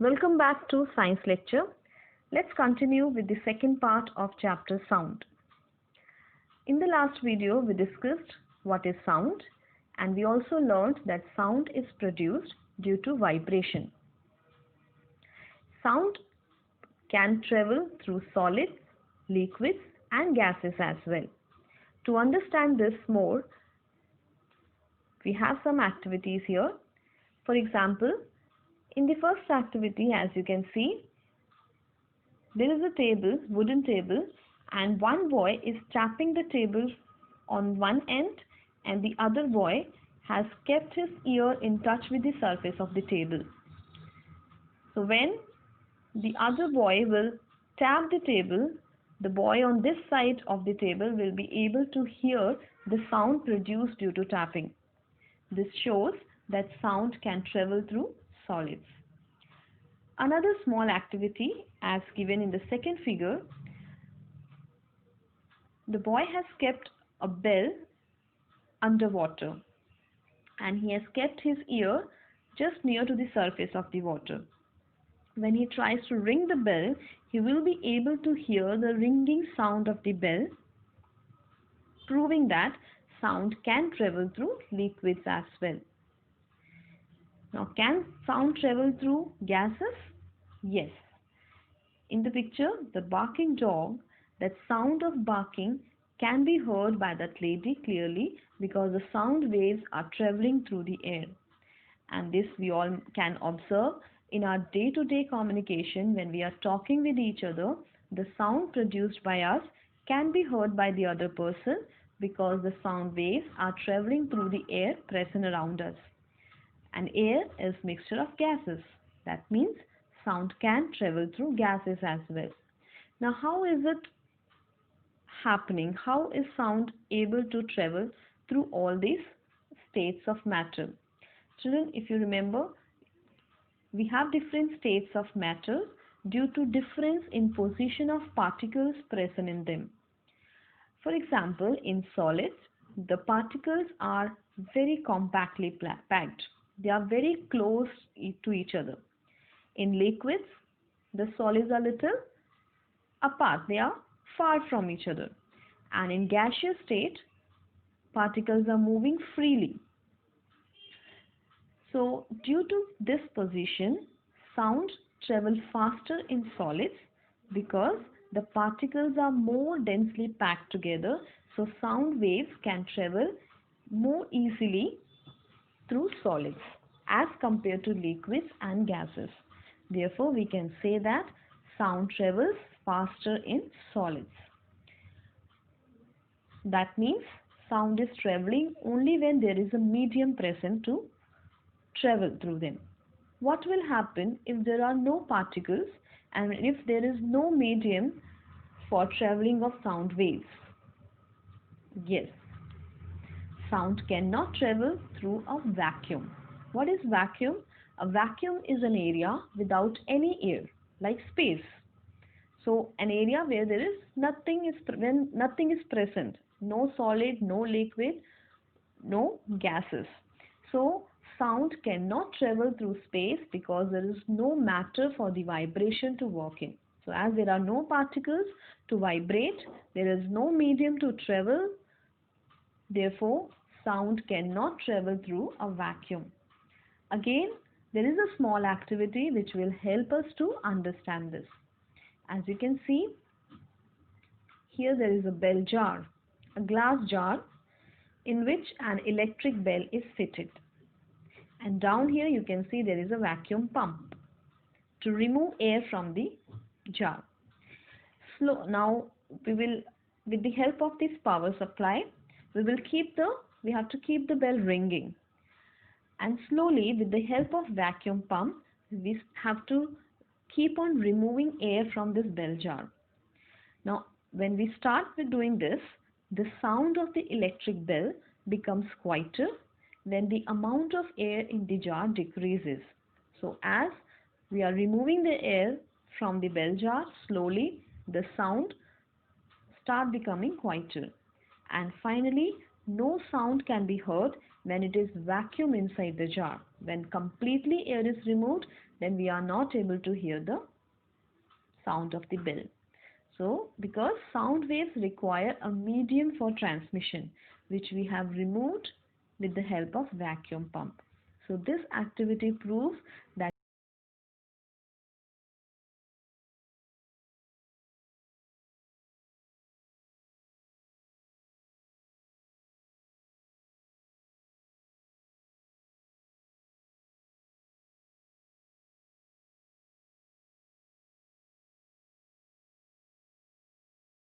Welcome back to Science Lecture. Let's continue with the second part of chapter Sound. In the last video, we discussed what is sound, and we also learned that sound is produced due to vibration. Sound can travel through solids, liquids, and gases as well. To understand this more, we have some activities here. For example, in the first activity, as you can see, there is a table, wooden table, and one boy is tapping the table on one end, and the other boy has kept his ear in touch with the surface of the table. So when the other boy will tap the table, the boy on this side of the table will be able to hear the sound produced due to tapping. This shows that sound can travel through solids. Another small activity, as given in the second figure, the boy has kept a bell underwater and he has kept his ear just near to the surface of the water. When he tries to ring the bell, he will be able to hear the ringing sound of the bell, proving that sound can travel through liquids as well. Now, can sound travel through gases? Yes. In the picture, the barking dog, that sound of barking can be heard by that lady clearly because the sound waves are traveling through the air. And this we all can observe in our day-to-day communication. When we are talking with each other, the sound produced by us can be heard by the other person because the sound waves are traveling through the air present around us. And air is mixture of gases. That means sound can travel through gases as well. Now, how is it happening? How is sound able to travel through all these states of matter? Children, if you remember, we have different states of matter due to difference in position of particles present in them. For example, in solids, the particles are very compactly packed. They are very close to each other. In liquids, the solids are little apart. They are far from each other. And in gaseous state, particles are moving freely. So, due to this position, sound travels faster in solids because the particles are more densely packed together. So, sound waves can travel more easily through solids as compared to liquids and gases. Therefore, we can say that sound travels faster in solids. That means sound is traveling only when there is a medium present to travel through them. What will happen if there are no particles and if there is no medium for traveling of sound waves? Yes, sound cannot travel through a vacuum. What is vacuum? A vacuum is an area without any air, like space. So, an area where there is nothing is present, no solid, no liquid, no gases. So, sound cannot travel through space because there is no matter for the vibration to work in. So, as there are no particles to vibrate, there is no medium to travel. Therefore, sound cannot travel through a vacuum. Again, there is a small activity which will help us to understand this. As you can see, here there is a bell jar, a glass jar in which an electric bell is fitted. And down here you can see there is a vacuum pump to remove air from the jar. Now we will, with the help of this power supply, we have to keep the bell ringing. And slowly, with the help of vacuum pump, we have to keep on removing air from this bell jar. Now, when we start with doing this, the sound of the electric bell becomes quieter when the amount of air in the jar decreases. So, as we are removing the air from the bell jar, slowly the sound start becoming quieter. And finally, no sound can be heard when it is vacuum inside the jar. When completely air is removed, then we are not able to hear the sound of the bell. So, because sound waves require a medium for transmission, which we have removed with the help of vacuum pump. So, this activity proves that